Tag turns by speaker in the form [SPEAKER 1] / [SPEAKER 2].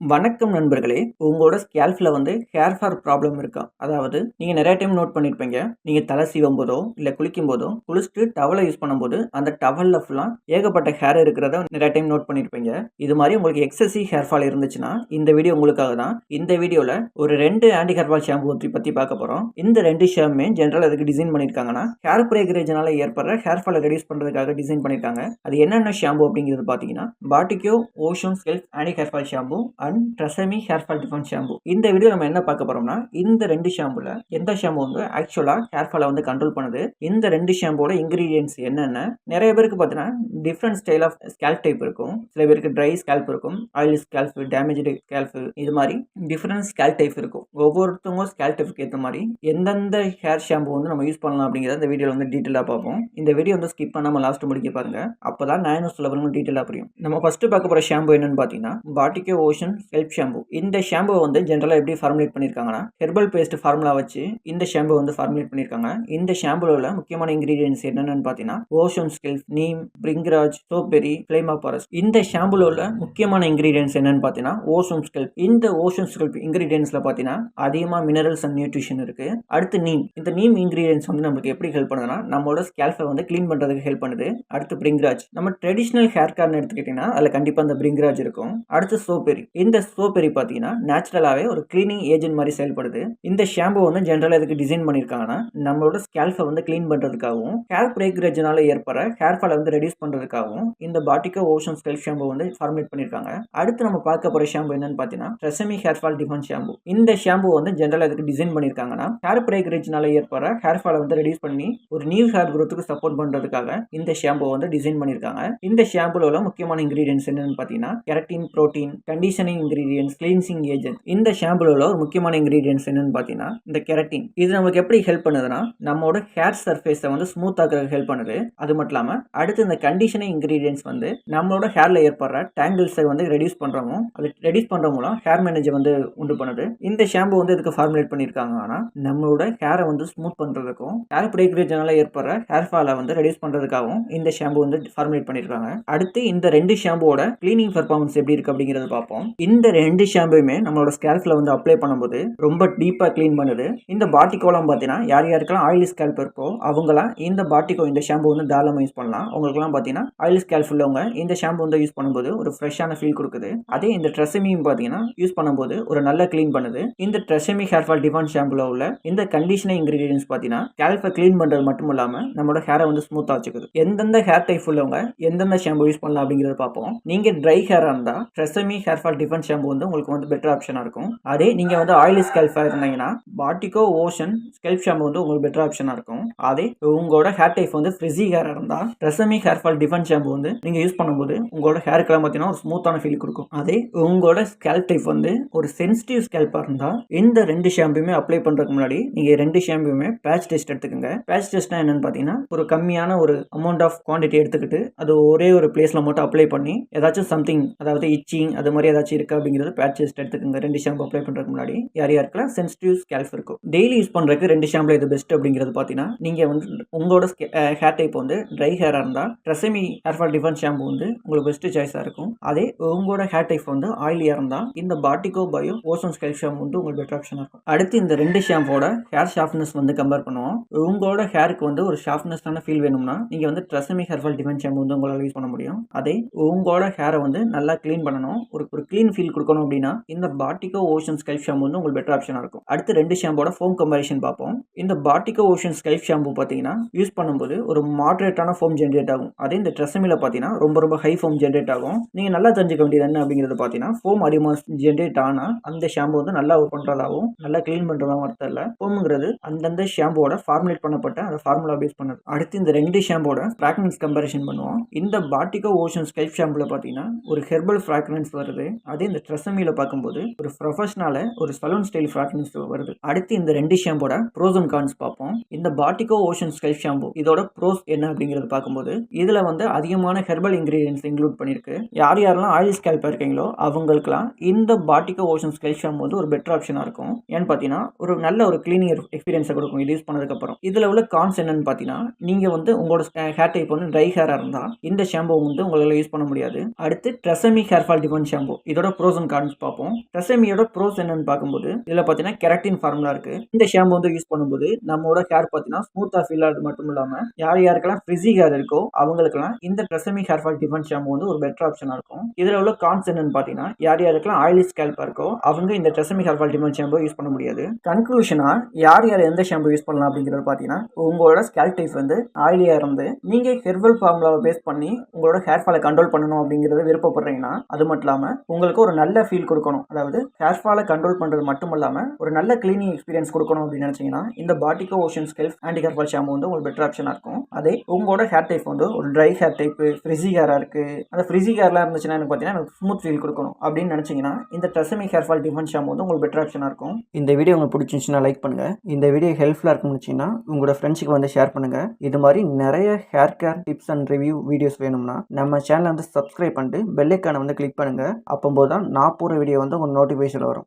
[SPEAKER 1] வணக்கம் நண்பர்களே. உங்களோட ஸ்கேல்ப்ல ஹேர் ஃபால் ப்ராப்ளம் இருக்கா? அதாவது நீங்க நெறைய டைம் நோட் பண்ணியிருப்பீங்க. நீங்க தலை சீவும்போதோ, இல்ல குளிக்கும்போதோ, குளிச்சுட்டு டவல யூஸ் பண்ணும்போது, அந்த டவல்ல ஃபுல்லா ஏகப்பட்ட ஹேர் இருக்கிறத நெறைய டைம் நோட் பண்ணியிருப்பீங்க. இது மாரி உங்களுக்கு எக்ஸசிவ் ஹேர் ஃபால் இருந்துச்சுன்னா, இந்த வீடியோ உங்களுக்காக தான். இந்த வீடியோல ஒரு 2 ஆன்டி ஹேர் ஃபால் ஷாம்பு பத்தி பார்க்க போறோம். இந்த 2 ஷாம்புமே ஜெனரலா எதுக்கு டிசைன் பண்ணியிருக்காங்கன்னா, ஹேர் பிரேக்கரேஜ்னால ஏற்படுற ஹேர் ஃபால ரெடியூஸ் பண்றதுக்காக டிசைன் பண்ணியிருக்காங்க. அது என்னென்ன ஷாம்பு அப்படிங்கிறது பார்த்தீங்கன்னா, Biotique ocean scalp anti hair fall shampoo and Tresemme hair fall defence shampoo. இந்த வீடியோ நம்ம என்ன பார்க்க போறோம்னா, இந்த 2 ஷாம்புல எந்த ஷாம்பு ஆக்சுவலா ஹேர் ஃபாலை கண்ட்ரோல் பண்ணுது, இந்த 2 ஷாம்போட இன்கிரீடியன்ட்ஸ் என்னென்ன. நிறைய பேருக்கு பார்த்தீங்கன்னா different style of scalp type இருக்கும். சில பேருக்கு ட்ரை ஸ்கேல்ப் இருக்கும், ஆயில் ஸ்கேல்ப், டேமேஜ்டு ஸ்கேல்ப், இது மாதிரி டிஃப்ரெண்ட் ஸ்கேல்ப் டைப் இருக்கும். ஒவ்வொருத்தவங்க ஸ்கேல்ப் டைப்புக்கு ஏற்ற மாதிரி எந்தெந்த ஹேர் ஷாம்பு நம்ம யூஸ் பண்ணலாம் அப்படிங்கிறத இந்த வீடியோவில் டீட்டெயிலாக பார்ப்போம். இந்த வீடியோ ஸ்கிப் பண்ணாமல் லாஸ்ட் முடிக்க பாருங்க. அப்பதான் நான் என்ன சொல்ல வரணும் டீட்டெயிலாக புரியும். நம்ம ஃபர்ஸ்ட் பார்க்க போற ஷாம்பு என்னன்னு பார்த்தீங்கன்னா, பாட்டிகோ ஓஷன் ஸ்கெல்ப் ஷாம்பு. இந்த ஷாம்பு ஜெனரலா எப்படி ஃபார்முலேட் பண்ணிருக்காங்கன்னா, ஹெர்பல் பேஸ்ட் ஃபார்முலா வச்சு இந்த ஷாம்பு ஃபார்முலேட் பண்ணிருக்காங்க. இந்த ஷாம்புல உள்ள முக்கியமான இன்கிரீடியன்ட்ஸ் என்னென்னு பார்த்தீங்கன்னா, ஓஷன் ஸ்கெல்ப், நீம், பிரிங்கராஜ், சோப்பெரி, ஃபிளேமா ஃபாரஸ்ட். இந்த ஷாம்புல உள்ள முக்கியமான இன்கிரீடியன்ட்ஸ் என்னன்னு பார்த்தீங்கன்னா, ஓஷன் ஸ்கெல்ப். இந்த ஓஷன் ஸ்கெல்ப் இன்கிரீடியன்ட்ஸ்ல பார்த்தீங்கன்னா அதிகமா மினரல்ஸ் அண்ட் நியூட்ரிஷன் இருக்கு. அடுத்து நீம். இந்த நீம் இன்கிரீடியன்ட்ஸ் நமக்கு எப்படி ஹெல்ப் பண்ணுதுன்னா, நம்மளோட ஸ்கேல்பை கிளீன் பண்றதுக்கு ஹெல்ப் பண்ணுது. அடுத்து பிரிங்கராஜ். நம்ம ட்ரெடிஷனல் ஹேர் கேர்னு எடுத்துக்கிட்டீங்கன்னா அதுல கண்டிப்பா அந்த பிரிங்கராஜ் இருக்கும். அடுத்து சோப்பெரி. இந்த சோப்பெரி பார்த்தீங்கன்னா நேச்சுரலாவே ஒரு கிளீனிங் ஏஜென்ட் மாதிரி செயல்படுது. இந்த ஷாம்பு ஜெனரலா எதுக்கு டிசைன் பண்ணிருக்காங்கன்னா, நம்மளோட ஸ்கேல்பை கிளீன் பண்றதுக்காகவும், ஹேர் பிரேக்கரேஜ்னால ஏற்படுற ஹேர் ஃபாலை ரெடியூஸ் பண்றதுக்காகவும் இந்த பாட்டிகோ ஓஷன் ஸ்கெல்ப் ஷாம்பு ஃபார்முலேட் பண்ணிருக்காங்க. அடுத்து நம்ம பார்க்க போற ஷாம்பு என்னன்னு பார்த்தீங்கன்னா, ட்ரெசமி ஹேர் ஃபால் டிஃபன் ஷாம்பு. இந்த ஷாம்பு ஜெனரலா எதுக்கு டிசைன் பண்ணிருக்காங்கன்னா, ஹேர் பிரேக்கரேஜ்னால ஏற்படுற ஹேர் ஃபாலை ரெடியூஸ் பண்ணி ஒரு நியூ ஹேர் growthக்கு சப்போர்ட் பண்றதுக்காக இந்த ஷாம்பு டிசைன் பண்ணிருக்காங்க. இந்த ஷாம்புல உள்ள முக்கியமான இன்கிரீடியன்ட்ஸ் என்னன்னு பார்த்தீங்கன்னா, keratin, protein, conditioning ingredients, cleansing agent. இந்த ஷாம்புல உள்ள ஒரு முக்கியமான இன்கிரீடியன்ட்ஸ் என்னன்னு பார்த்தீங்கன்னா, இந்த கெரட்டின். இது நமக்கு எப்படி ஹெல்ப் பண்ணுதுன்னா, நம்மளோட ஹேர் சர்ஃபேஸை ஸ்மூத் ஆக்குறதுக்கு ஹெல்ப் பண்ணுது. அது மட்டும் இல்லாம அடுத்து இந்த கண்டிஷனிங் இன்கிரீடியன்ட்ஸ் நம்மளோட ஹேர்ல ஏற்படுற டேங்கிள்ஸை ரெடியூஸ் பண்றோம். அது ரெடியூஸ் பண்ற மூலம் ஹேர் மேனேஜ் உண்டு பண்ணுது. இந்த ஷாம்பு இதுக்கு ஃபார்முலேட் பண்ணிருக்காங்கன்னா, நம்மளோட ஹேரை ஸ்மூத் பண்றதுக்கும், ஹேர் பிரேக்கரேஜ்னால ஏற்படுற ஹேர் ஃபாலை ரெடியூஸ் பண்றதுக்காகவும் இந்த ஷாம்பு ஃபார்முலேட் பண்ணிருக்காங்க. அடுத்து இந்த 2 ஷாம்புவோட கிளீனிங் பெர்ஃபார்மன்ஸ் எப்படி இருக்கு அப்படிங்கறத பார்ப்போம். இந்த 2 ஷாம்புமே நம்மளோட ஸ்கேல்ப்ல அப்ளை பண்ணும்போது ரொம்ப டீப்பா க்ளீன் பண்ணுது. இந்த பாட்டிகோலாம் பார்த்தீங்கன்னா யார் யாருக்கெல்லாம் ஆயிலி ஸ்கேல்ப் இருக்கோ அவங்கலாம் இந்த பாட்டிகோ இந்த ஷாம்பு தாராளமா யூஸ் பண்ணலாம். அவங்களுக்குலாம் பார்த்தீங்கன்னா ஆயிலி ஸ்கேல்ப் உள்ளவங்க இந்த ஷாம்பு யூஸ் பண்ணும்போது ஒரு ஃப்ரெஷ்ஷான ஃபீல் கொடுக்குது. அதே இந்த ட்ரெசமியும் பார்த்தீங்கன்னா யூஸ் பண்ணும்போது ஒரு நல்ல க்ளீன் பண்ணுது. இந்த ட்ரெசமி ஹேர் ஃபால் டிஃபன் ஷாம்புல உள்ள இந்த கண்டிஷனிங் இன்கிரீடியன்ட்ஸ் பார்த்தீங்கன்னா ஸ்கேல்பை க்ளீன் பண்றது மட்டும் இல்லாம நம்மளோட ஹேரை ஸ்மூத்தா வச்சுக்குது. எந்தெந்த ஹேர் டைப் உள்ளவங்க எந்தெந்த ஷாம்பு யூஸ் பண்ணலாம் அப்படிங்கறத பார்ப்போம். நீங்க ட்ரை ஹேரா இருந்தா ட்ரெசமி ஹேர் ஃபால் டிஃபன் ஷாம்பு உங்களுக்கு பெட்டர் ஆப்ஷனா இருக்கும். அதே நீங்க ஆயிலி ஸ்கேல்பா இருந்தீங்கன்னா பாட்டிகோ ஓஷன் ஸ்கெல்ப் ஷாம்பு உங்களுக்கு பெட்டர் ஆப்ஷனா இருக்கும். அதே உங்களோட ஹேர் டைப் ஃப்ரிஸி ஹேரா இருந்தா ட்ரெசமி ஹேர் ஃபால் டிஃபன் ஷாம்பு நீங்க யூஸ் பண்ணும்போது உங்களோட ஹேருக்கு பார்த்தீங்கன்னா ஒரு ஸ்மூத்தான ஃபீல் கொடுக்கும். அதே உங்களோட ஸ்கேல்ப் டைப் ஒரு சென்சிட்டிவ் ஸ்கேல்பா இருந்தா இந்த 2 ஷாம்புமே அப்ளை பண்றதுக்கு முன்னாடி நீங்க 2 ஷாம்புமே பேட்ச் டெஸ்ட் எடுத்துக்கங்க. பேட்ச் டெஸ்ட்னா என்னன்னு பார்த்தீங்கன்னா, ஒரு கம்மியான ஒரு அமௌண்ட் ஆஃப் குவான்டிட்டி எடுத்துக்கிட்டு அது ஒரே ஒரு பிளேஸ்ல மட்டும் அப்ளை பண்ணி ஏதாச்சும் சம்திங், அதாவது இச்சிங் அது மாதிரி ஏதாச்சும் இருக்கு அப்படிங்கிறது பேட்ச் டெஸ்ட் எடுத்துக்கங்க. 2 ஷாம்பு அப்ளை பண்றதுக்கு முன்னாடி யார் யாருக்கெல்லாம் சென்சிட்டிவ் ஸ்கேல்ப் இருக்கும். டெய்லி யூஸ் பண்றதுக்கு 2 ஷாம்புல இது பெஸ்ட் அப்படிங்கிறது பார்த்தீங்கன்னா, நீங்க உங்களோட ஹேர் டைப் ட்ரை ஹேரா இருந்தா ட்ரெசமி ஹேர் ஃபால் டிஃபன் ஷாம்பு உங்களுக்கு பெஸ்ட் சாய்ஸா இருக்கும். அதே உங்களோட ஹேர் டைப் ஆயிலியா இருந்தா இந்த பாட்டிகோ பயோ ஓஷன் ஸ்கெல்ப் ஷாம்பு உங்களுக்கு பெட்டர் ஆப்ஷனா இருக்கும். அடுத்து இந்த 2 ஷாம்போட ஹேர் ஷார்ப்னஸ் கம்பேர் பண்ணுவோம். உங்களோட ஹேருக்கு ஒரு ஷார்ப்னஸான ஃபீல் வேணும்னா நீங்க ட்ரெசமி ஹேர் ஃபால் டிஃபன் ஷாம்பு உங்களால யூஸ் பண்ண முடியும். அதே உங்களோட ஹேரை நல்லா க்ளீன் பண்ணணும், ஒரு க்ளீன் ஃபீல் கொடுக்கணும் அப்படின்னா இந்த பாட்டிகோ ஓஷன் ஸ்கெல்ப் ஷாம்பு உங்களுக்கு பெட்டர் ஆப்ஷனா இருக்கும். அடுத்து 2 ஷாம்போட ஃபோம் கம்பேரிஷன் பார்ப்போம். இந்த பாட்டிகோ ஓஷன் ஸ்கெல்ப் ஷாம்பு பார்த்தீங்கன்னா யூஸ் பண்ணும்போது ஒரு மாடரேட்டான ஃபோம் ஜென்ரேட் ஆகும். அதே இந்த ட்ரெசமில பார்த்தீங்கன்னா ரொம்ப ஹை ஃபோம் ஜென்ரேட் ஆகும். நீங்க நல்லா தெரிஞ்சுக்க வேண்டியது என்ன அப்படிங்கிறது பார்த்தீங்கன்னா, ஃபோம் அதிகமாக ஜென்ரேட் ஆனா அந்த ஷாம்பு நல்லா ஒர்க் பண்றதாகவும் நல்லா க்ளீன் பண்றதாகவும் அர்த்தம் இல்லை. ஃபோம்ங்கிறது அந்தந்த ஷாம்போட ஃபார்முலேட் பண்ணப்பட்ட அந்த ஃபார்முலா பேஸ் பண்ணது. அடுத்து இந்த 2 ஷாம்போட ஃப்ராக்ரன்ஸ் கம்பேரிஷன் பண்ணுவோம். இந்த பாட்டிகோ ஓஷன் ஸ்கெல்ப் ஷாம்புல பார்த்தீங்கன்னா ஒரு ஹெர்பல் ஃப்ராக்ரன்ஸ் வருது. அதே இந்த ட்ரெசமில பார்க்கும்போது ஒரு ப்ரொஃபஷனல் ஒரு சலூன் ஸ்டைல் ஃப்ராக்ரன்ஸ் வருது. அடுத்து இந்த 2 ஷாம்போட ப்ரோஸ் அண்ட் கான்ஸ் பார்ப்போம். இந்த பாட்டிகோ ஓஷன் ஸ்கெல்ப் ஷாம்பு இதோட ப்ரோஸ் என்ன அப்படிங்கிறது பார்க்கும்போது இதுல அதிகமான ஹெர்பல் இன்கிரீடியன்ட்ஸ் இன்க்ளூட் பண்ணிருக்கு. யார் யாரெல்லாம் ஆயில் ஸ்கேல்பா இருக்கீங்களோ அவங்களுக்குலாம் இந்த பாட்டிகோ ஓஷன் ஸ்கெல்ப் ஷாம்பு ஒரு பெட்டர் ஆப்ஷனா இருக்கும். ஏன்னு பார்த்தீங்கன்னா ஒரு நல்ல ஒரு கிளீனிங் எக்ஸ்பீரியன்ஸை கொடுக்கும் இது யூஸ் பண்ணதுக்கு அப்புறம். இதுல உள்ள கான்ஸ் என்னன்னு பார்த்தீங்கன்னா, நீங்க உங்களோட ஹேர் டைப் ட்ரை ஹேரா இருந்தா இந்த ஷாம்பு உங்களால யூஸ் பண்ண முடியாது. அடுத்து ட்ரெசமி ஹேர் ஃபால் டிஃபன் ஷாம்பு இதோட இதோட ப்ரோஸ் அண்ட் கான்ஸ் பார்ப்போம். ட்ரெசெமியோட ப்ரோஸ் என்னன்னு பார்க்கும்போது இதில் பார்த்தீங்கன்னா கெரட்டின் ஃபார்முலா இருக்கு. இந்த ஷாம்பு வந்து யூஸ் பண்ணும்போது நம்மளோட ஹேர் பார்த்தீங்கன்னா ஸ்மூத்தாக ஃபீல் ஆகுது மட்டும் இல்லாமல் யாருக்கெல்லாம் ஃப்ரிஸி ஹேர் இருக்கோ அவங்களுக்குலாம் இந்த Tresemme hair fall defence shampoo வந்து ஒரு பெட்டர் ஆப்ஷனாக இருக்கும். இதில் உள்ள கான்ஸ் என்னன்னு பார்த்தீங்கன்னா யாருக்கெல்லாம் ஆயிலி ஸ்கேல்பாக இருக்கோ அவங்க இந்த Tresemme hair fall defence shampoo use பண்ண முடியாது. கன்க்ளூஷனா யார் எந்த ஷாம்பு யூஸ் பண்ணலாம் அப்படிங்கிறது பார்த்தீங்கன்னா உங்களோட ஸ்கேல்ப் டைப் வந்து ஆயிலியாக இருந்து நீங்கள் ஹெர்பல் ஃபார்முலாவை பேஸ் பண்ணி உங்களோட ஹேர் ஃபாலை கண்ட்ரோல் பண்ணணும் அப்படிங்கிறத விருப்பப்படுறீங்கன்னா, அது மட்டும் இல்லாமல் உங்களுக்கு ஒரு நல்ல ஃபீல் கொடுக்கணும், அதாவது ஹேர் ஃபாலை கண்ட்ரோல் பண்ணுறது மட்டும் இல்லாமல் ஒரு நல்ல கிளீனிங் எக்ஸ்பீரியன்ஸ் கொடுக்கணும் அப்படின்னு நினச்சிங்கன்னா இந்த Biotique ocean scalp anti hair fall shampoo வந்து உங்களுக்கு பெட்டர் ஆப்ஷனாக இருக்கும். அதே உங்களோட ஹேர் டைப் வந்து ஒரு ட்ரை ஹேர் டைப்பு, ஃப்ரிஸி ஹேராக இருக்குது, அந்த ஃப்ரிஸி ஹேர்லாம் இருந்துச்சுன்னா எனக்கு பார்த்தீங்கன்னா எனக்கு ஸ்மூத் ஃபீல் கொடுக்கணும் அப்படின்னு நினச்சிங்கன்னா இந்த Tresemme hair fall defence shampoo வந்து உங்களுக்கு பெட்டர் ஆப்ஷனாக இருக்கும். இந்த வீடியோ உங்களுக்கு பிடிச்சிருந்துச்சுன்னா லைக் பண்ணுங்கள். இந்த வீடியோ ஹெல்ப்ஃபுல்லாக இருக்குன்னு நினச்சிங்கன்னா உங்களோட ஃப்ரெண்ட்ஸுக்கு வந்து ஷேர் பண்ணுங்கள். இது மாதிரி நிறைய hair care tips and review videos வேணும்னா நம்ம சேனலை வந்து சப்ஸ்கிரைப் பண்ணிட்டு பெல் ஐக்கானை வந்து கிளிக் பண்ணுங்கள். அப்போது தான் நான் போகிற வீடியோ வந்து உங்கள் நோட்டிஃபிகேஷன் வரும்.